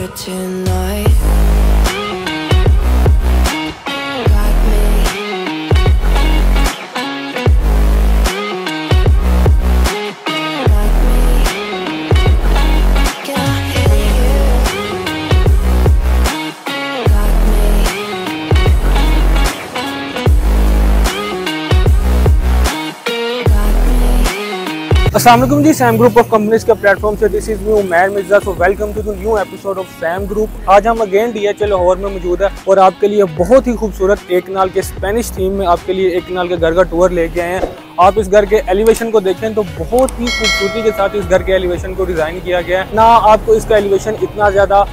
here tonight. Got me. Got me. Can I hear you? Got me. Got me. अस्सलाम वालेकुम जी, Sam group of companies के platform से this is me Umair Mirza. So welcome to the new episode of Sam group. आज हम again DHL Lahore में मौजूद है और आपके लिए बहुत ही खूबसूरत एक कनाल के स्पेनिश थीम में आपके लिए एक कनाल के घर का टूर लेके आए हैं। आप इस घर के एलिवेशन को देखें तो बहुत ही खूबसूरती के साथ इस घर के एलिवेशन को डिज़ाइन किया गया है। ना आपको इसका एलिवेशन इतना ज़्यादा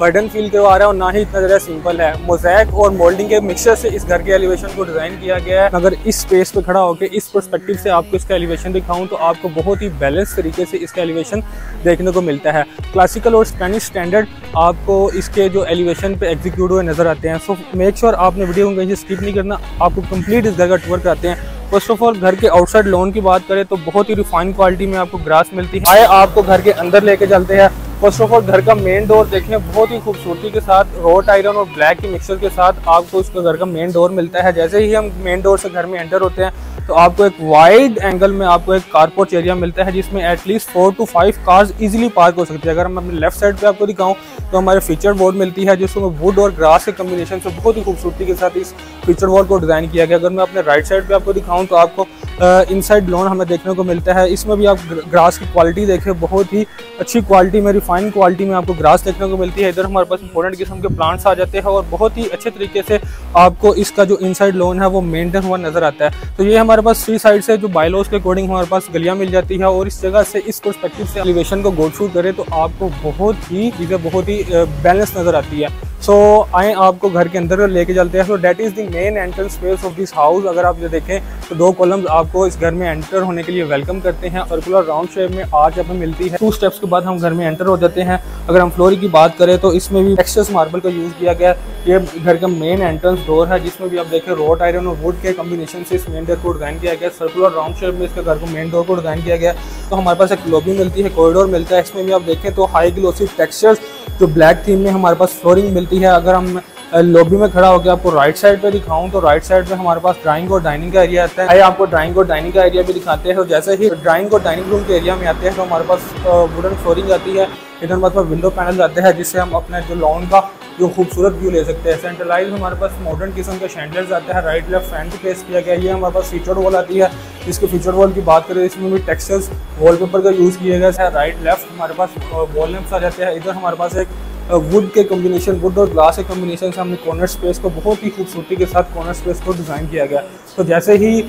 बर्डन फील करवा रहा है और ना ही इतना ज़्यादा सिंपल है। मोज़ैक और मोल्डिंग के मिक्सचर से इस घर के एलिवेशन को डिज़ाइन किया गया है। अगर इस स्पेस पे खड़ा होकर इस पर्सपेक्टिव से आपको इसका एलिवेशन दिखाऊं तो आपको बहुत ही बैलेंस तरीके से इसका एलिवेशन देखने को मिलता है। क्लासिकल और स्पेनिश स्टैंडर्ड आपको इसके जो एलिवेशन पे एग्जीक्यूट हुए नज़र आते हैं। सो मेक श्योर आपने वीडियो को कहीं से स्किप नहीं करना, आपको कंप्लीट इस घर का टूर कराते हैं। फर्स्ट ऑफ ऑल घर के आउटसाइड लॉन की बात करें तो बहुत ही रिफाइन क्वालिटी में आपको ग्रास मिलती है। आए आपको घर के अंदर लेके चलते हैं। फर्स्ट ऑफ ऑल घर का मेन डोर देखें, बहुत ही खूबसूरती के साथ रोट आयरन और ब्लैक के मिक्सचर के साथ आपको इसका घर का मेन डोर मिलता है। जैसे ही हम मेन डोर से घर में एंटर होते हैं तो आपको एक वाइड एंगल में आपको एक कारपोर्च एरिया मिलता है जिसमें at least 4 to 5 cars easily park हो सकती है। अगर मैं अपने लेफ्ट साइड पे आपको दिखाऊं तो हमारे फीचर बोर्ड मिलती है जिसमें वुड और ग्रास के कम्बिनेशन से बहुत ही खूबसूरती के साथ इस फीचर बोर्ड को डिज़ाइन किया गया। अगर मैं अपने राइट साइड पे आपको दिखाऊं तो आपको इनसाइड लॉन हमें देखने को मिलता है। इसमें भी आप ग्रास की क्वालिटी देखें, बहुत ही अच्छी क्वालिटी में, रिफाइंड क्वालिटी में आपको ग्रास देखने को मिलती है। इधर हमारे पास इंपॉर्टेंट किस्म के प्लांट्स आ जाते हैं और बहुत ही अच्छे तरीके से आपको इसका जो इनसाइड लॉन है वो मेंटेन हुआ नजर आता है। तो ये हमारे पास 3 साइड से जो बायलॉज के अकॉर्डिंग हमारे पास गलियां मिल जाती है और इस जगह से इस पर्सपेक्टिव से एलिवेशन को गो थ्रू करें तो आपको बहुत ही चीज़ें बहुत ही बैलेंस नजर आती है। सो आए आपको घर के अंदर लेके चलते हैं। So that is the main entrance space of this house. अगर आप ये देखें तो 2 कॉलम्स आपको इस घर में एंटर होने के लिए वेलकम करते हैं। सर्कुलर राउंड शेप में आर्च हमें मिलती है। 2 स्टेप्स के बाद हम घर में एंटर हो जाते हैं। अगर हम फ्लोरिंग की बात करें तो इसमें भी टेक्सचर्स मार्बल का यूज़ किया गया है। ये घर का मेन एंट्रेंस डोर है जिसमें भी आप देखें रोट आयरन और वुड के कम्बिनेशन से इस मेन डोर को डिज़ाइन किया गया है। सर्कुलर राउंड शेप में इसके घर को मेन डोर को डिज़ाइन किया गया है। तो हमारे पास एक लॉबी मिलती है, कॉरिडोर मिलता है। इसमें भी आप देखें तो हाई ग्लोसी टेक्सचर्स जो ब्लैक थीम में हमारे पास फ्लोरिंग मिलती है। अगर हम लॉबी में खड़ा होकर आपको राइट साइड पे दिखाऊं तो राइट साइड पे हमारे पास ड्राइंग और डाइनिंग का एरिया आता है। आइए आपको ड्राइंग और डाइनिंग का एरिया भी दिखाते हैं। तो जैसे ही ड्राइंग और डाइनिंग रूम के एरिया में आते हैं तो हमारे पास वुडन फ्लोरिंग आती है। इधर हमारे पास विंडो पैनल आते हैं जिससे हम अपने जो लॉन का जो खूबसूरत व्यू ले सकते हैं। सेंट्रलाइज हमारे पास मॉडर्न किस्म के शैंडलर्स आते हैं। राइट लेफ्ट फैन को प्लेस किया गया है। ये हमारे पास फीचर वॉल आती है। इसके फीचर वॉल की बात करें इसमें भी टेक्सचर्स वॉलपेपर का यूज़ किया गया है। राइट लेफ्ट हमारे पास वॉल लैंप्स आ जाते हैं। इधर हमारे पास एक वुड के कॉम्बिनेशन, वुड और ग्लास के कॉम्बिनेशन से हमने कॉर्नर स्पेस को बहुत ही खूबसूरती के साथ कॉर्नर स्पेस को डिज़ाइन किया गया। तो जैसे ही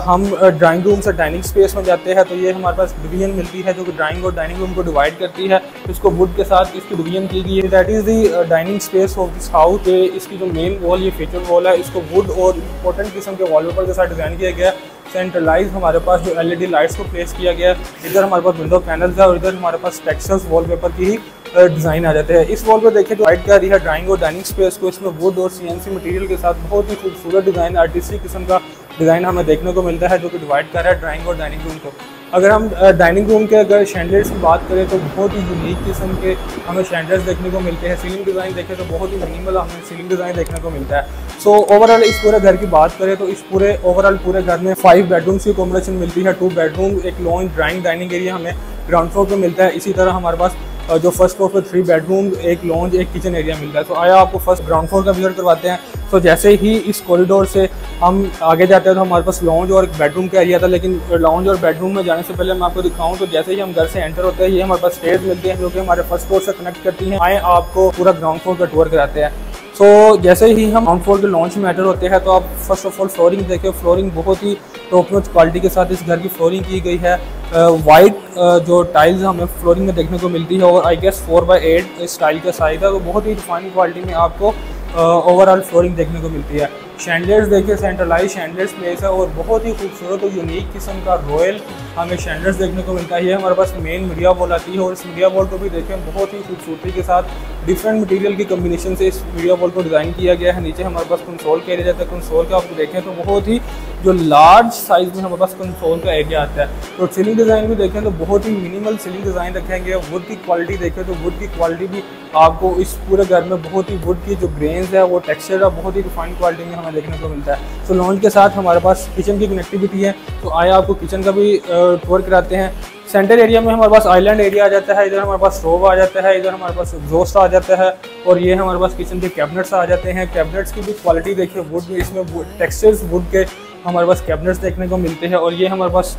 हम ड्राइंग रूम से डाइनिंग स्पेस में जाते हैं तो ये हमारे पास डिवीजन मिलती है जो कि ड्राइंग और डाइनिंग रूम को डिवाइड करती है। इसको वुड के साथ इसकी डिवीजन की गई है। That is the dining space of this house. इसकी जो मेन वॉल, ये फीचर वॉल है, इसको वुड और इंपॉर्टेंट किस्म के वॉलपेपर के साथ डिज़ाइन किया गया है। सेंट्रलाइज हमारे पास जो LED लाइट्स को प्लेस किया गया है। इधर हमारे पास विंडो पैनल्स है और इधर हमारे पास टेक्सचर्स वॉलपेपर की ही डिज़ाइन आ जाते हैं। इस वॉल पर देखें तो वाइट कर रही है ड्राइंग और डाइनिंग स्पेस को। इसमें वुड और CNC मटेरियल के साथ बहुत ही खूबसूरत डिज़ाइन, आर्टिस्टिक किस्म का डिज़ाइन हमें देखने को मिलता है जो कि डिवाइड कर रहा है ड्राइंग और डाइनिंग रूम को। अगर हम डाइनिंग रूम के अगर शैंडलर्स की बात करें तो बहुत ही यूनिक किस्म के हमें शैंडलर्स देखने को मिलते हैं। सीलिंग डिज़ाइन देखें तो बहुत ही मिनिमल हमें सीलिंग डिज़ाइन देखने को मिलता है। सो ओवरऑल इस पूरे घर की बात करें तो इस पूरे ओवरऑल पूरे घर में 5 बेडरूम्स की कॉम्बिनेशन मिलती है। 2 बेडरूम, एक लॉन, ड्राइंग, डाइनिंग एरिया हमें ग्राउंड फ्लोर पर मिलता है। इसी तरह हमारे पास जो फर्स्ट फ्लोर पर 3 बेडरूम, एक लॉन्ज, एक किचन एरिया मिलता है। तो आया आपको फर्स्ट ग्राउंड फ्लोर का विजिट करवाते हैं। तो जैसे ही इस कॉरिडोर से हम आगे जाते हैं तो हमारे पास लॉन्ज और एक बेडरूम का एरिया था, लेकिन लॉन्ज और बेडरूम में जाने से पहले मैं आपको दिखाऊं तो जैसे ही हम घर से एंटर होते हैं ये हमारे पास स्टेयर्स मिलती हैं जो कि हमारे फर्स्ट फ्लोर से कनेक्ट करती हैं। आए आपको पूरा ग्राउंड फ्लोर का टूर कराते हैं। सो जैसे ही हम ग्राउंड फ्लोर के लॉन्च में एंटर होते हैं तो आप फर्स्ट ऑफ ऑल फ्लोरिंग देखें। फ्लोरिंग बहुत ही टॉप नॉच क्वालिटी के साथ इस घर की फ्लोरिंग की गई है। वाइट जो टाइल्स हमें फ्लोरिंग में देखने को मिलती है और आई गेस 4x8 स्टाइल का साइज है। तो बहुत ही रिफाइंड क्वालिटी में आपको ओवरऑल फ्लोरिंग देखने को मिलती है। शैंडलर्स देखिए, सेंट्रलाइज शैंडलर्स प्लेस है और बहुत ही खूबसूरत और यूनिक किस्म का रॉयल हमें शैंडलर्स देखने को मिलता है। ये हमारे पास मेन मीडिया वॉल आती है और इस मीडिया वॉल को भी देखें बहुत ही खूबसूरती के साथ डिफरेंट मटेरियल की कम्बिनेशन से इस मीडिया वॉल को डिज़ाइन किया गया है। नीचे हमारे पास कंसोल का एरिया जाता है। कंसोल का आपको देखें तो बहुत ही जो लार्ज साइज़ में हमारे पास कंसोल का एरिया आता है। तो सीलिंग डिज़ाइन भी देखें तो बहुत ही मिनिमल सीलिंग डिज़ाइन रखेंगे। वुड की क्वालिटी देखें तो वुड की क्वालिटी भी आपको इस पूरे घर में बहुत ही वुड की जो ग्रेन्स है वो टेक्सचर है बहुत ही रिफाइंड क्वालिटी में हमें देखने को मिलता है। तो लॉन्च के साथ हमारे पास किचन की कनेक्टिविटी है। तो आए आपको किचन का भी टूर कराते हैं। सेंटर एरिया में हमारे पास आइलैंड एरिया आ जाता है। इधर हमारे पास स्टोव आ जाता है। इधर हमारे पास एग्जॉस्ट आ जाता है। और ये हमारे पास किचन के कैबिनेट्स आ जाते हैं। कैबिनेट्स की भी क्वालिटी देखिए वुड में, इसमें टेक्सचर्स वुड के हमारे पास कैबिनेट्स देखने को मिलते हैं। और ये हमारे पास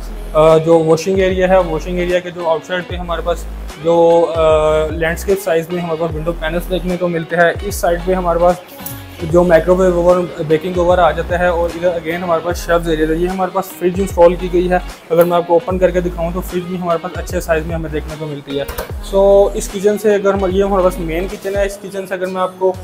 जो वॉशिंग एरिया है, वॉशिंग एरिया के जो आउटसाइड पे हमारे पास जो लैंडस्केप साइज़ में हमारे पास विंडो पैनल्स देखने को मिलते हैं। इस साइड पे हमारे पास जो माइक्रोवेव ओवर बेकिंग ओवर आ जाता है। और इधर अगेन हमारे पास शेल्फ्स एरिया है। ये हमारे पास फ्रिज इंस्टॉल की गई है। अगर मैं आपको ओपन करके दिखाऊं तो फ्रिज भी हमारे पास अच्छे साइज़ में हमें देखने को मिलती है। सो इस किचन से अगर ये हमारे पास मेन किचन है। इस किचन से अगर मैं आपको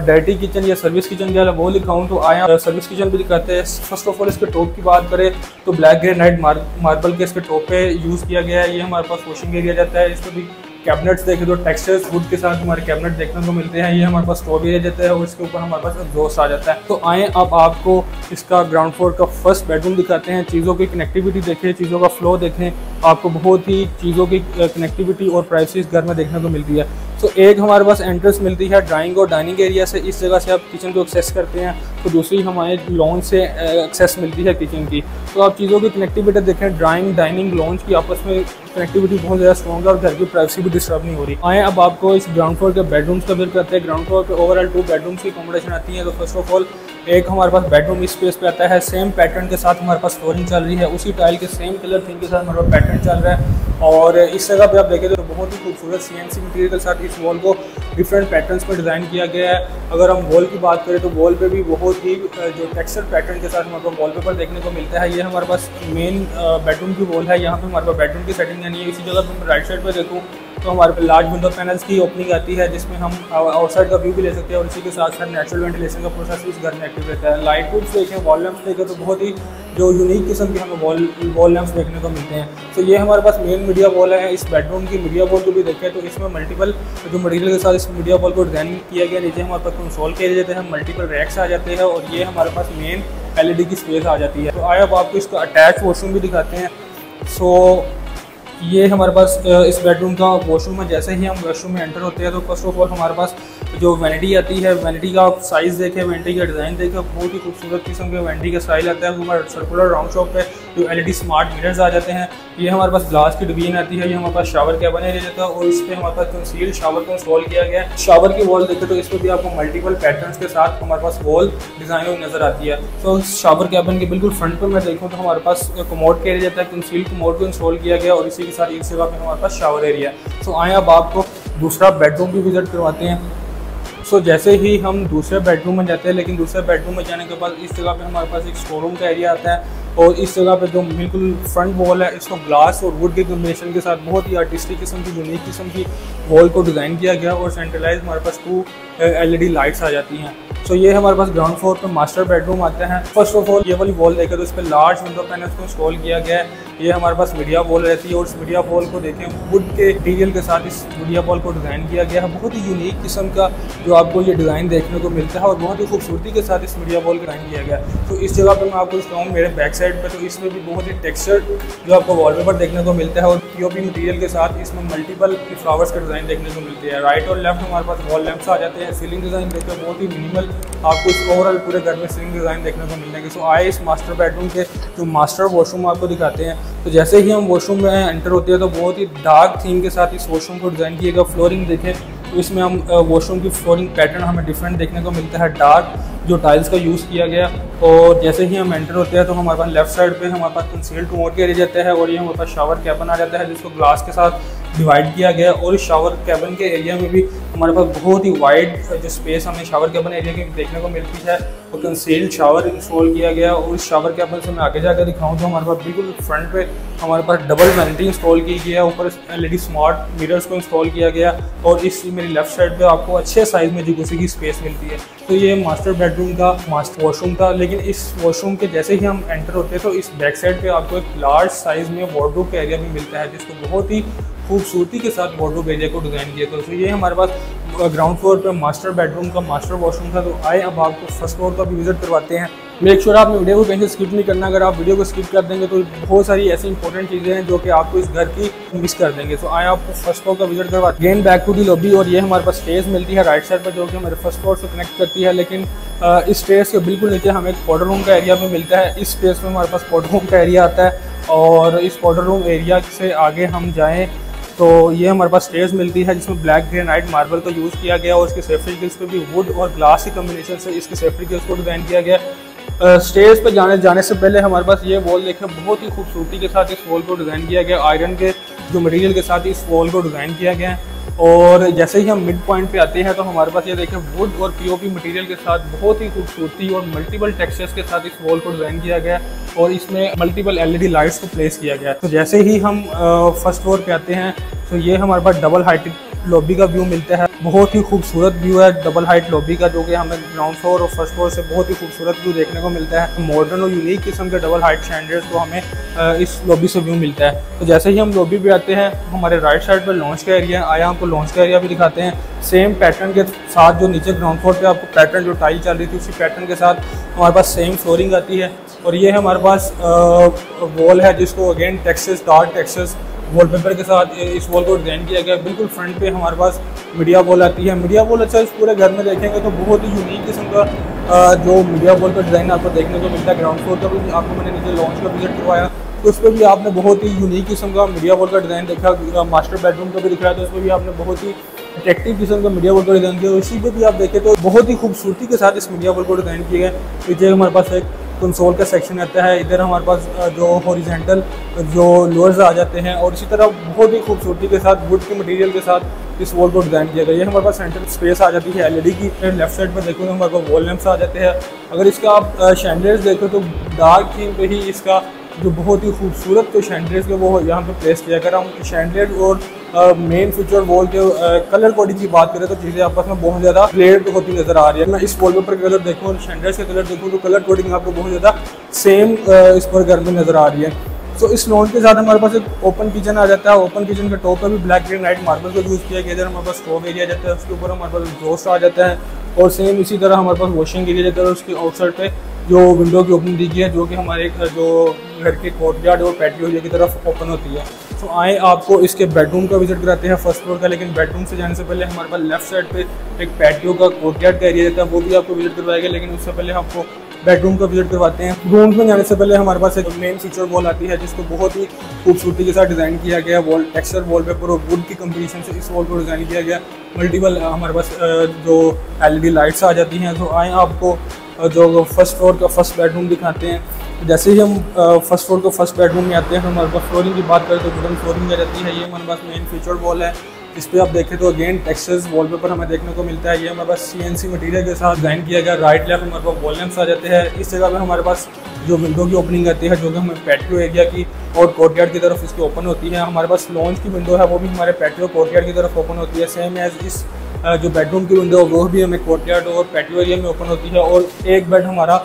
डर्टी किचन या सर्विस किचन जो है वो दिखाऊं तो आया सर्विस किचन भी दिखाते हैं। फर्स्ट ऑफ ऑल इसके टॉप की बात करें तो ब्लैक ग्रेनाइट मार्बल के इसके टॉप पे यूज़ किया गया है। ये हमारे पास वॉशिंग एरिया जाता है। इसमें भी कैबिनेट्स देखें तो टेक्सचर्स वुड के साथ हमारे कैबिनेट देखने को मिलते हैं। ये हमारे पास स्टोव एरिया जाता है और इसके ऊपर हमारे पास एग्जॉस्ट आ जाता है। तो आए अब आपको इसका ग्राउंड फ्लोर का फर्स्ट बेडरूम दिखाते हैं। चीज़ों की कनेक्टिविटी देखें, चीज़ों का फ्लो देखें। आपको बहुत ही चीज़ों की कनेक्टिविटी और प्राइवेसी इस घर में देखने को मिलती है। तो एक हमारे पास एंट्रेंस मिलती है ड्राइंग और डाइनिंग एरिया से। इस जगह से आप किचन को एक्सेस करते हैं। तो दूसरी हमारे लॉन्च से एक्सेस मिलती है किचन की। तो आप चीज़ों की कनेक्टिविटी देखें, ड्राइंग डाइनिंग लॉन्च की आपस में कनेक्टिविटी बहुत ज़्यादा स्ट्रॉन्ग है और घर की प्राइवेसी भी डिस्टर्ब नहीं हो रही। आए अब आपको इस ग्राउंड फ्लोर के बेडरूम्स का विजिट करते हैं। ग्राउंड फ्लोर पे ओवरऑल 2 बेडरूम्स की अकोमोडेशन आती है। तो फर्स्ट ऑफ ऑल एक हमारे पास बेडरूम इस स्पेस पे आता है। सेम पैटर्न के साथ हमारे पास फ्लोरिंग चल रही है। उसी टाइल के सेम कलर थीम के साथ हमारे पास पैटर्न चल रहा है। और इस जगह पे आप देखें तो बहुत ही खूबसूरत CNC मटेरियल के साथ इस वॉल को डिफरेंट पैटर्न्स पर डिज़ाइन किया गया है। अगर हम वॉल की बात करें तो वॉल पे भी बहुत ही जो टेक्सचर पैटर्न के साथ हमारे पास वॉलपेपर देखने को मिलता है। ये हमारे पास मेन बेडरूम की वॉल है। यहाँ पे हमारे पास बेडरूम की सेटिंग यानी इसी जगह पर राइट साइड पर देखूँ तो हमारे पे लार्ज विंडो पैनल्स की ओपनिंग आती है जिसमें हम आउटसाइड का व्यू भी ले सकते हैं। और इसी के साथ साथ नेचुरल वेंटिलेशन का प्रोसेस भी इस घर में एक्टिव रहता है। लाइट वुड्स देखें, वॉल लैंप्स देखें तो बहुत ही जो यूनिक किस्म के हमें वॉल लैंप्स देखने को मिलते हैं। तो ये हमारे पास मेन मीडिया वॉल है। इस बेडरूम की मीडिया वॉल को भी देखें तो इसमें मल्टीपल जो मटेरियल के साथ इस मीडिया वॉल को डिज़ाइन किया गया। नीचे हमारे पास कंसोल के एरिया जाते हैं, मल्टीपल रैक्स आ जाते हैं और ये हमारे पास मेन LED की स्पेस आ जाती है। तो आए अब आपको इसका अटैच वॉशरूम भी दिखाते हैं। सो ये हमारे पास इस बेडरूम का वॉशरूम है। जैसे ही हम वॉशरूम में एंटर होते हैं तो फर्स्ट ऑफ ऑल हमारे पास जो वैनिटी आती है, वैनिटी का आप साइज़ देखें, वैनिटी का डिज़ाइन देखें, बहुत ही खूबसूरत किस्म के वैनिटी का स्टाइल आता है। हमारे सर्कुलर राउंड शॉप पे जो LED स्मार्ट मिरर्स आ जाते हैं। ये हमारे पास ग्लास की डिवीजन आती है। ये हमारे पास शावर कैबिन एरिया जाता है और इस पर हमारे पास कंसील्ड शावर को इंस्टॉल किया गया है। शावर की वॉल देखें तो इस पर भी आपको मल्टीपल पैटर्न्स के साथ हमारे पास वॉल डिज़ाइन हुई नज़र आती है। तो शावर कैबिन के बिल्कुल फ्रंट पर मैं देखूँ तो हमारे पास कमोड का एरिया जाता है। कंसील्ड कमोड को इंस्टॉल किया गया और इसी के साथ एक जगह पर हमारे पास शावर एरिया है। तो आए अब आपको दूसरा बेडरूम भी विजिट करवाते हैं। सो जैसे ही हम दूसरे बेडरूम में जाते हैं, लेकिन दूसरे बेडरूम में जाने के बाद इस जगह पे हमारे पास एक स्टोर रूम का एरिया आता है। और इस जगह पे जो बिल्कुल फ्रंट वॉल है इसको ग्लास और वुड के कॉम्बिनेशन के साथ बहुत ही आर्टिस्टिक किस्म की यूनिक किस्म की वॉल को डिज़ाइन किया गया और सेंट्रलाइज हमारे पास 2 LED लाइट्स आ जाती हैं। सो ये हमारे पास ग्राउंड फ्लोर पर मास्टर बेडरूम आता है। फर्स्ट ऑफ ऑल ये वाली वॉल देखें तो इस पर लार्ज विंडो पैनल्स को इंस्टॉल किया गया है। ये हमारे पास मीडिया वॉल रहती है और इस मीडिया वॉल को देखें वुड के मटीरियल के साथ इस मीडिया वॉल को डिज़ाइन किया गया है। बहुत ही यूनिक किस्म का जो आपको ये डिज़ाइन देखने को मिलता है और बहुत ही खूबसूरती के साथ इस मीडिया वॉल डिज़ाइन किया गया है। तो इस जगह पर मैं आपको दिखाऊँ मेरे बैक साइड पर, तो इसमें भी बहुत ही टेक्सचर जो आपको वॉलपेपर देखने को मिलता है और POP मटीरियल के साथ इसमें मल्टीपल फ्लावर्स का डिज़ाइन देखने को मिलते हैं। राइट और लेफ्ट हमारे पास वॉल लैंप्स आ जाते हैं। सीलिंग डिज़ाइन देखकर बहुत ही मिनिमल आपको इस ओवरऑल पूरे घर में सीलिंग डिज़ाइन देखने को मिलेंगे। सो आए इस मास्टर बेडरूम के जो मास्टर वॉशरूम आपको दिखाते हैं। तो जैसे ही हम वॉशरूम में एंटर होते हैं तो बहुत ही डार्क थीम के साथ इस वॉशरूम को डिज़ाइन किया गया। फ्लोरिंग देखें तो इसमें हम वॉशरूम की फ्लोरिंग पैटर्न हमें डिफरेंट देखने को मिलता है। डार्क जो टाइल्स का यूज़ किया गया। और जैसे ही हम एंटर होते हैं तो हमारे पास लेफ्ट साइड पे हमारे पास कंसील्ड कमोड का एरिया जाता है और ये हमारे पास शावर कैबिन आ जाता है जिसको ग्लास के साथ डिवाइड किया गया। और इस शावर कैबिन के एरिया में भी हमारे पास बहुत ही वाइड जो स्पेस हमें शावर कैबिन एरिया की देखने को मिलती है और कंसील्ड शावर इंस्टॉल किया गया। और इस शावर कैबिन से मैं आगे जाकर दिखाऊँ तो हमारे पास बिल्कुल फ्रंट पे हमारे पास डबल वैनिटी इंस्टॉल की गई है। ऊपर LED स्मार्ट मिरर्स को इंस्टॉल किया गया और इस मेरी लेफ्ट साइड पे आपको अच्छे साइज़ में जकूज़ी की स्पेस मिलती है। तो ये मास्टर बेडरूम का मास्टर वॉशरूम था। लेकिन इस वॉशरूम के जैसे ही हम एंटर होते हैं तो इस बैक साइड पे आपको एक लार्ज साइज़ में वार्डरोब का एरिया भी मिलता है जिसको बहुत ही खूबसूरती के साथ वार्डरोब एरिया को डिज़ाइन किया था। तो ये हमारे पास ग्राउंड फ्लोर पे मास्टर बेडरूम का मास्टर वॉशरूम था। तो आए अब आपको फर्स्ट फ्लोर का भी विजिट करवाते हैं। मेक श्योर आपने वीडियो को कहीं से स्किप नहीं करना। अगर आप वीडियो को स्किप कर देंगे तो बहुत सारी ऐसी इंपॉर्टेंट चीज़ें हैं जो कि आपको इस घर की मिस कर देंगे। तो आए आपको फर्स्ट फ्लोर का विजिट करवाते हैं। Again back to the lobby, और ये हमारे पास स्टेज मिलती है राइट साइड पर जो कि हमारे फर्स्ट फ्लोर से कनेक्ट करती है। लेकिन इस स्टेज के बिल्कुल नीचे हमें एक पाउडर रूम का एरिया भी मिलता है। इस स्पेस में हमारे पास पाउडर रूम का एरिया आता है, और इस पाउडर रूम एरिया से आगे हम जाएँ तो ये हमारे पास स्टेज मिलती है जिसमें ब्लैक ग्रेनाइट मार्बल का यूज़ किया गया, और इसके सेफ्टी गिल्स पे भी वुड और ग्लास के कम्बिनेशन से इसके सेफ्टी गिल्स को डिज़ाइन किया गया। स्टेज पे जाने से पहले हमारे पास ये वॉल देखें, बहुत ही खूबसूरती के साथ इस वॉल को डिज़ाइन किया गया। आयरन के जो मटेरियल के साथ इस वॉल को डिज़ाइन किया गया है। और जैसे ही हम मिड पॉइंट पे आते हैं तो हमारे पास ये देखें वुड और पीओपी मटेरियल के साथ बहुत ही खूबसूरती और मल्टीपल टेक्सचर्स के साथ इस वॉल को डिज़ाइन किया गया है, और इसमें मल्टीपल एलईडी लाइट्स को प्लेस किया गया है। तो जैसे ही हम फर्स्ट फ्लोर पे आते हैं तो ये हमारे पास डबल हाइट लॉबी का व्यू मिलता है। बहुत ही खूबसूरत व्यू है डबल हाइट लॉबी का, जो कि हमें ग्राउंड फ्लोर और फर्स्ट फ्लोर से बहुत ही खूबसूरत व्यू देखने को मिलता है। मॉडर्न और यूनिक किस्म के डबल हाइट स्टैंडर्ड्स को हमें इस लॉबी से व्यू मिलता है। तो जैसे ही हम लॉबी पे आते हैं हमारे राइट साइड पर लॉन्च का एरिया है। आया आपको लॉन्च का एरिया भी दिखाते हैं। सेम पैटर्न के साथ जो नीचे ग्राउंड फ्लोर पे आपको पैटर्न जो टाइल चल रही थी उसी पैटर्न के साथ हमारे पास सेम फ्लोरिंग आती है। और ये हमारे पास वॉल है जिसको again textures dark textures wallpaper के साथ इस वॉल को डिज़ाइन किया गया। बिल्कुल फ्रंट पे हमारे पास मीडिया वॉल आती है। मीडिया वॉल अच्छा इस पूरे घर में देखेंगे तो बहुत ही यूनिक किस्म का जो मीडिया वॉल का डिज़ाइन आपको देखने को मिलता है। ग्राउंड फ्लोर का भी आपको मैंने नीचे लॉन्च का विजिट करवाया तो उस पर भी आपने बहुत ही यूनिक किस्म का मीडिया वॉल का डिज़ाइन देखा। मास्टर बेडरूम का भी दिख रहा है तो उस पर भी आपने बहुत ही अट्रैक्टिव किस्म का मीडिया वॉल का डिज़ाइन किया। इसी पे भी आप देखें तो बहुत ही खूबसूरती के साथ इस मीडिया वॉल को डिज़ाइन किया गया। पीछे हमारे पास एक कंसोल का सेक्शन आता है। इधर हमारे पास जो हॉरिजॉन्टल जो लोअर्स आ जाते हैं, और इसी तरह बहुत ही खूबसूरती के साथ वुड के मटेरियल के साथ इस वॉल को डिज़ाइन किया गया। ये हमारे पास सेंटर स्पेस आ जाती है एलईडी की। लेफ्ट साइड पर देखो तो हमारे पास वॉल लैंप्स आ जाते हैं। अगर इसका आप शैंडलियर्स देखो तो डार्क थीम पे ही इसका जो बहुत ही खूबसूरत जो शैंडलियर्स के वो यहाँ पे प्लेस किया गया। हम शैंडलियर और मेन फीचर वॉल के कलर कोडिंग की बात करें तो चीज़ें आपस में बहुत ज़्यादा क्लियर होती नज़र आ रही है। मैं इस वॉलपेपर का कलर देखूँ और शैंडलियर्स का कलर देखूँ तो कलर कोडिंग आपको बहुत ज़्यादा सेम इस पर घर में नज़र आ रही है। तो इस लॉन के साथ हमारे पास एक ओपन किचन आ जाता है। ओपन किचन के टॉप पर भी ब्लैक ग्रेनाइट मार्बल का यूज़ किया गया। इधर हमारे पास स्टोव एरिया जाता है, उसके ऊपर हमारे पास एग्जॉस्ट आ जाता है, और सेम इसी तरह हमारे पास वॉशिंग एरिया जाता है। उसके आउटसाइड पे जो विंडो की ओपनिंग दी गई है जो कि हमारे जो घर के कोर्टयार्ड और पैटियो एरिया की तरफ ओपन होती है। तो आए आपको इसके बेडरूम का विजिट कराते हैं फर्स्ट फ्लोर का। लेकिन बेडरूम से जाने से पहले हमारे पास लेफ्ट साइड पे एक पैटियो का कोर्टयार्ड का एरिया रहता है, वो भी आपको विजिट करवाएगा। लेकिन उससे पहले आपको बेडरूम का विजिट करवाते हैं। रूम में जाने से पहले हमारे पास एक मेन फीचर वॉल आती है जिसको बहुत ही खूबसूरती के साथ डिज़ाइन किया गया। वॉल टेक्सचर वॉलपेपर और वुड की कम्बिनेशन से इस वॉल को डिज़ाइन किया गया। मल्टीपल हमारे पास जो एलईडी लाइट्स आ जाती हैं। तो आए आपको जो फर्स्ट फ्लोर का फर्स्ट बेडरूम दिखाते हैं। जैसे ही हम फर्स्ट फ्लोर को फर्स्ट बेडरूम में आते हैं तो हमारे पास फ्लोरिंग की बात करें तो वुडन फ्लोरिंग आ जाती है। ये हमारे पास मेन फीचर वॉल है। इस पर आप देखें तो अगेन टेक्सचर्स वॉलपेपर हमें देखने को मिलता है। ये हमारे पास सीएनसी मटेरियल के साथ डिज़ाइन किया गया। राइट लेफ्ट हमारे पास वॉल लैंप्स आ जाते हैं। इस जगह पे हमारे पास जो विंडो की ओपनिंग आती है जो कि हमें पैटियो एरिया की और कोर्टयार्ड की तरफ इसकी ओपन होती है। हमारे पास लॉन्च की विंडो है वो भी हमारे पैटियो कोर्टयार्ड की तरफ ओपन होती है। सेम एज इस जो बेडरूम की विंडो वो भी हमें कोर्टयार्ड और पैटियो एरिया में ओपन होती है। और एक बेड हमारा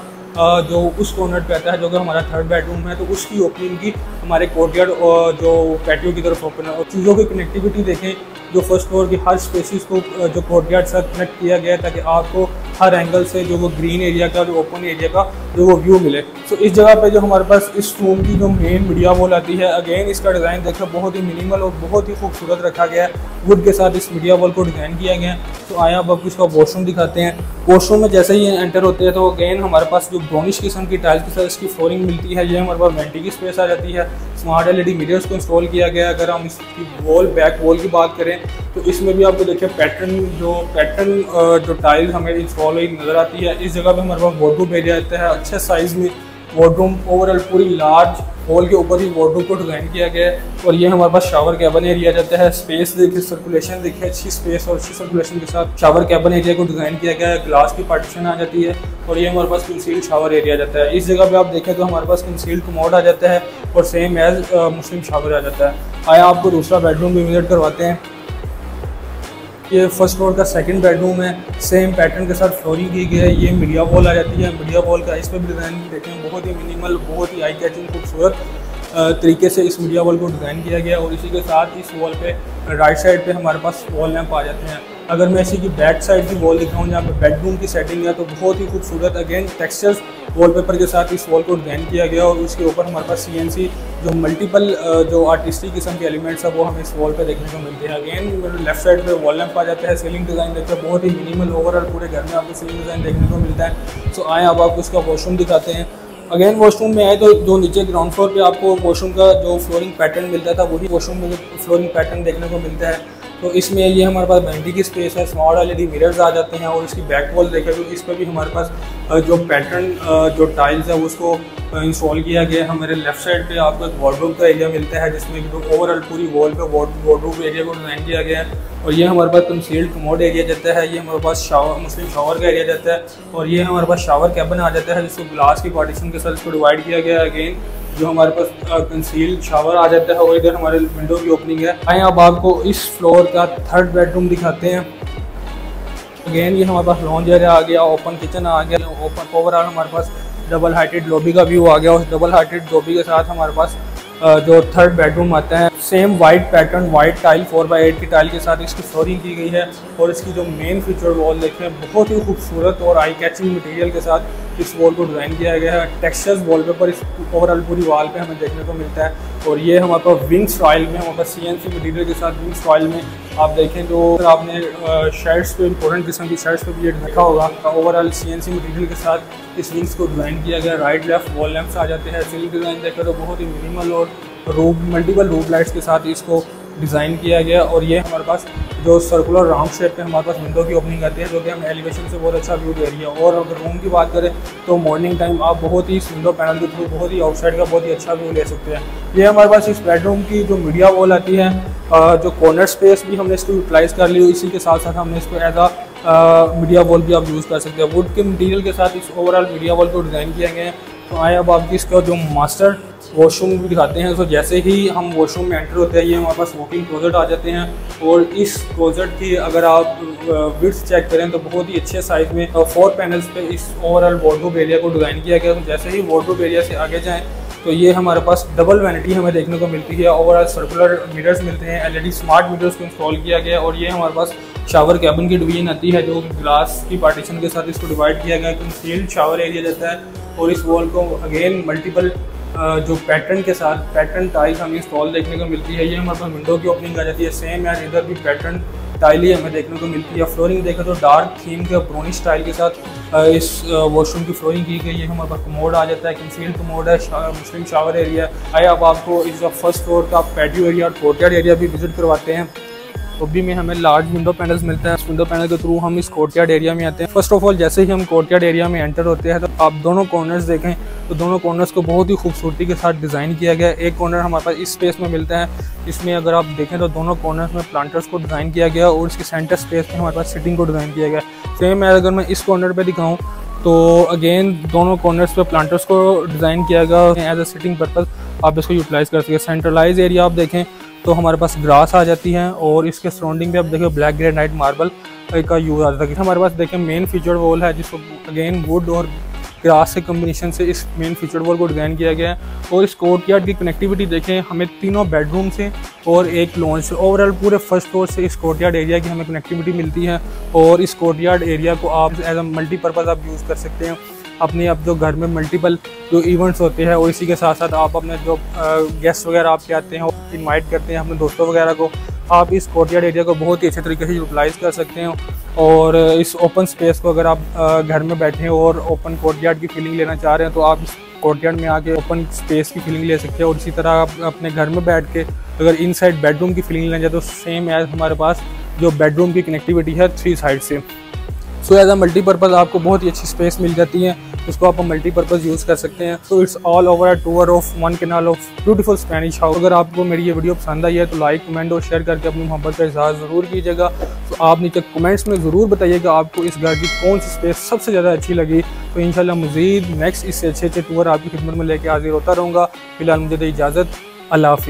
जो उस कॉर्नर पे आता है जो कि हमारा थर्ड बेडरूम है, तो उसकी ओपनिंग की हमारे कोर्टयार्ड और जो पैटियो की तरफ ओपन है। और चीज़ों की कनेक्टिविटी देखें जो फर्स्ट फ्लोर की हर स्पेसिस को जो कोर्टयार्ड से कनेक्ट किया गया है ताकि आपको हर एंगल से जो वो ग्रीन एरिया का जो ओपन एरिया का जो वो व्यू मिले। तो इस जगह पे जो हमारे पास इस रूम की जो मेन मीडिया वॉल आती है, अगेन इसका डिज़ाइन देखें बहुत ही मिनिमल और बहुत ही खूबसूरत रखा गया है। वुड के साथ इस मीडिया वॉल को डिज़ाइन किया गया है। तो आए अब आपको इसका वॉशरूम दिखाते हैं। वॉशरूम में जैसे ही एंटर होते हैं तो अगेन हमारे पास जो ब्राउनिश किस्म की टाइल्स के साथ इसकी फ्लोरिंग मिलती है। ये हमारे पास वेंटी की स्पेस आ जाती है। स्मार्ट एलईडी मिरर्स को इंस्टॉल किया गया है। अगर हम इसकी वॉल बैक वॉल की बात करें तो इसमें भी आपको देखिए पैटर्न जो टाइल हमें इंस्टॉल हुई नज़र आती है। इस जगह पे हमारे पास वार्डरोब एरिया आता है अच्छे साइज़ में। वार्डरोब ओवरऑल पूरी लार्ज हॉल के ऊपर ही वार्डरोब को डिज़ाइन किया गया है। और ये हमारे पास शावर कैबिन एरिया जाता है। स्पेस देखिए, सर्कुलेशन देखिए, अच्छी स्पेस और अच्छी सर्कुलेशन के साथ शावर कैबिन एरिया को डिज़ाइन किया गया है। ग्लास की पार्टीशन आ जाती है। और ये हमारे पास कंसील्ड शावर एरिया जाता है। इस जगह पे आप देखें तो हमारे पास कंसील्ड कमोड आ जाता है और सेम एज मुस्लिम शावर आ जाता है। आया आपको दूसरा बेडरूम भी विजिट करवाते हैं। ये फर्स्ट फ्लोर का सेकंड बेडरूम है। सेम पैटर्न के साथ फ्लोरिंग की गई है। ये मीडिया वॉल आ जाती है। मीडिया वॉल का इस पर भी डिज़ाइन देखें बहुत ही मिनिमल, बहुत ही आई कैचिंग खूबसूरत तरीके से इस मीडिया वॉल को डिज़ाइन किया गया। और इसी के साथ इस वॉल पे राइट साइड पे हमारे पास वॉल लैंप आ जाते हैं। अगर मैं इसी की बैक साइड की वॉल दिखाऊँ जहाँ पे बेडरूम की सेटिंग है, तो बहुत ही खूबसूरत अगेन टेक्सचर्स वॉलपेपर के साथ इस वॉल को डिज़ाइन किया गया। और उसके ऊपर हमारे पास CNC जो मल्टीपल जो आर्टिस्टिक किस्म के एलिमेंट्स है वो हमें इस वॉल पे देखने को मिलते हैं। अगेन मेरे लेफ्ट साइड पे वॉल लैंप आ जाता है। सीलिंग डिज़ाइन देखते हैं बहुत ही मिनिमल, ओवरऑल पूरे घर में आपको सीलिंग डिज़ाइन देखने को मिलता है। सो आए अब आपको इसका वॉशरूम दिखाते हैं। अगेन वॉशरूम में आए तो जो नीचे ग्राउंड फ्लोर पे आपको वॉशरूम का जो फ्लोरिंग पैटर्न मिलता था वही वॉशरूम में फ्लोरिंग पैटर्न देखने को मिलता है। तो इसमें ये हमारे पास वैनिटी की स्पेस है, स्मॉल LED मिरर्स आ जाते हैं। और इसकी बैक वॉल देखें तो इस पर भी हमारे पास जो पैटर्न जो टाइल्स है उसको इंस्टॉल किया गया है। हमारे लेफ्ट साइड पे आपको एक वार्डरोब का एरिया मिलता है जिसमें जो ओवरऑल पूरी वॉल पे वार्डरोब एरिया को डिज़ाइन किया गया है। और ये हमारे पास कंसील्ड कमोड एरिया जाता है। ये हमारे पास मुस्लिम शावर का एरिया जाता है। और ये हमारे पास शावर कैबिन आ जाता है जिसको ग्लास की पार्टीशन के साथ इसको डिवाइड किया गया है। अगेन जो हमारे पास कंसील्ड शावर आ जाता है और इधर हमारे विंडो की ओपनिंग है। आइए अब आपको इस फ्लोर का थर्ड बेडरूम दिखाते हैं। अगेन ये हमारे पास लॉन्ज एरिया आ गया, ओपन किचन आ गया, ओपन ओवरऑल हमारे पास डबल हाइटेड लॉबी का व्यू आ गया। उस डबल हाइटेड लॉबी के साथ हमारे पास जो थर्ड बेडरूम आता है same white pattern, white tile 4x8 की टाइल के साथ इसकी फ्लोरिंग की गई है। और इसकी जो मेन फीचर वॉल देखें बहुत ही खूबसूरत और आई कैचिंग मटेरियल के साथ इस वॉल को डिज़ाइन किया गया है। टेक्सचर्स वॉलपेपर इस ओवरऑल पूरी वॉल पे हमें देखने को मिलता है। और ये हमारे पास विंग स्टाइल में, हमारे पास CNC मटेरियल के साथ विंग स्टाइल में आप देखें तो आपने शर्ट्स पे इंपॉर्टेंट किस्म की शर्ट्स पे भी ये देखा होगा। ओवरऑल CNC मटेरियल के साथ इस विंग्स को डिज़ाइन किया गया। राइट लेफ्ट वॉल लैंप्स आ जाते हैं। सीलिंग डिज़ाइन देखें तो बहुत ही मिनिमल और मल्टीपल रूफ लाइट्स के साथ इसको डिज़ाइन किया गया। और ये हमारे पास जो सर्कुलर राउंड शेप पे हमारे पास विंडो की ओपनिंग आती है जो कि हमें एलिवेशन से बहुत अच्छा व्यू दे रही है। और अगर रूम की बात करें तो मॉर्निंग टाइम आप बहुत ही इस विंडो पैनल के थ्रू बहुत ही आउटसाइड का बहुत ही अच्छा व्यू ले सकते हैं। ये हमारे पास इस बेडरूम की जो मीडिया वॉल आती है, जो कॉर्नर स्पेस भी हमने इसको यूटिलाइज़ कर ली। इसी के साथ साथ हमने इसको एज आ मीडिया वॉल भी आप यूज़ कर सकते हैं। वुड के मटीरियल के साथ इस ओवरऑल मीडिया वॉल को डिज़ाइन किया गया है। तो आए अब आपकी इसका जो मास्टर वॉशरूम भी दिखाते हैं। तो जैसे ही हम वॉशरूम में एंटर होते हैं ये हमारे पास वॉकिंग क्लोजेट आ जाते हैं। और इस क्लोजेट की अगर आप विड्थ चेक करें तो बहुत ही अच्छे साइज में 4 पैनल्स पे इस ओवरऑल वार्डरोब एरिया को डिज़ाइन किया गया। तो जैसे ही वार्डरोब एरिया से आगे जाएँ तो ये हमारे पास डबल वैनिटी हमें देखने को मिलती है। ओवरऑल सर्कुलर मिरर्स मिलते हैं, LED स्मार्ट मिरर्स को इंस्टॉल किया गया। और ये हमारे पास शावर कैबिन की डिवीजन आती है जो ग्लास की पार्टीशन के साथ इसको डिवाइड किया गया। कंसील्ड शावर एरिया जाता है। और इस वॉल को अगेन मल्टीपल जो पैटर्न के साथ पैटर्न टाइल हमें इंस्टॉल देखने को मिलती है। ये हमारे पास विंडो की ओपनिंग आ जाती है। सेम यार इधर भी पैटर्न टाइल ही हमें देखने को मिलती है। फ्लोरिंग देखें तो डार्क थीम के ब्राउनिश स्टाइल के साथ इस वॉशरूम की फ्लोरिंग की गई है। हमारे पास कमोड आ जाता है, कंसील्ड कमोड है, मुस्लिम शावर एरिया। आइए अब आपको इस फर्स्ट फ्लोर का पैटियो एरिया और कोर्टयार्ड एरिया भी विजिट करवाते हैं। लॉबी में हमें लार्ज विंडो पैनल्स मिलते हैं। इस विंडो पैनल के थ्रू हम इस कोर्टयार्ड एरिया में आते हैं। फर्स्ट ऑफ ऑल जैसे ही हम कोर्टयार्ड एरिया में एंटर होते हैं तो आप दोनों कॉर्नर्स देखें तो दोनों कॉर्नर्स को बहुत ही खूबसूरती के साथ डिज़ाइन किया गया है। एक कॉर्नर हमारे पास इस स्पेस में मिलता है, इसमें अगर आप देखें तो दोनों कॉर्नर्स में प्लांटर्स को डिज़ाइन किया गया और इसके सेंटर स्पेस में हमारे पास सिटिंग को डिज़ाइन किया गया। सेम है अगर मैं इस कॉर्नर पर दिखाऊँ तो अगेन दोनों कॉर्नर्स पे प्लांटर्स को डिज़ाइन किया गया एज अ सिटिंग पर्पज़ आप इसको यूटिलाइज़ कर सकते हैं। सेंट्रलाइज एरिया आप देखें तो हमारे पास ग्रास आ जाती है और इसके सराउंडिंग पे आप देखें ब्लैक ग्रेनाइट मार्बल का यूज़ आ जाता है। हमारे पास देखें मेन फीचर वॉल है जिसको अगेन वुड और ग्रास के कम्बिनेशन से इस मेन फीचर वॉल को डिज़ाइन किया गया है। और इस कोर्टयार्ड की कनेक्टिविटी देखें हमें तीनों बेडरूम से और एक लॉन्च से ओवरऑल पूरे फर्स्ट फ्लोर से इस कोर्टयार्ड एरिया की हमें कनेक्टिविटी मिलती है। और इस कोर्टयार्ड एरिया को आप एज अ मल्टीपर्पज़ आप यूज़ कर सकते हैं अपने अब जो घर में मल्टीपल जो इवेंट्स होते हैं। और इसी के साथ साथ आप अपने जो गेस्ट वगैरह आपके आते हैं इनवाइट करते हैं अपने दोस्तों वगैरह को, आप इस कोर्टयार्ड एरिया को बहुत ही अच्छे तरीके से यूटिलाइज़ कर सकते हैं। और इस ओपन स्पेस को अगर आप घर में बैठे और ओपन कोर्टयार्ड की फीलिंग लेना चाह रहे हैं तो आप इस कोर्टयार्ड में आके ओपन स्पेस की फीलिंग ले सकते हैं। और इसी तरह आप अपने घर में बैठ के अगर इनसाइड बेडरूम की फीलिंग लेना चाहते तो सेम एज हमारे पास जो बेडरूम की कनेक्टिविटी है 3 साइड से। सो एज अ मल्टीपर्पज़ आपको बहुत ही अच्छी स्पेस मिल जाती है, उसको आप मल्टीपर्पज़ यूज़ कर सकते हैं। तो it's all over a tour of 1 canal of beautiful Spanish house. अगर आपको मेरी ये वीडियो पसंद आई है तो लाइक कमेंट और शेयर करके अपनी मोहब्बत का इजहार ज़रूर कीजिएगा। तो आप नीचे कमेंट्स में ज़रूर बताइएगा आपको इस घर की कौन सी स्पेस सबसे ज़्यादा अच्छी लगी। तो इंशाल्लाह मज़ीद नेक्स्ट इससे अच्छे टूर आपकी खिदमत में लेके हाजिर होता रहूँगा। फिलहाल मुझे दे इजाज़त, अल्लाह हाफ़िज़।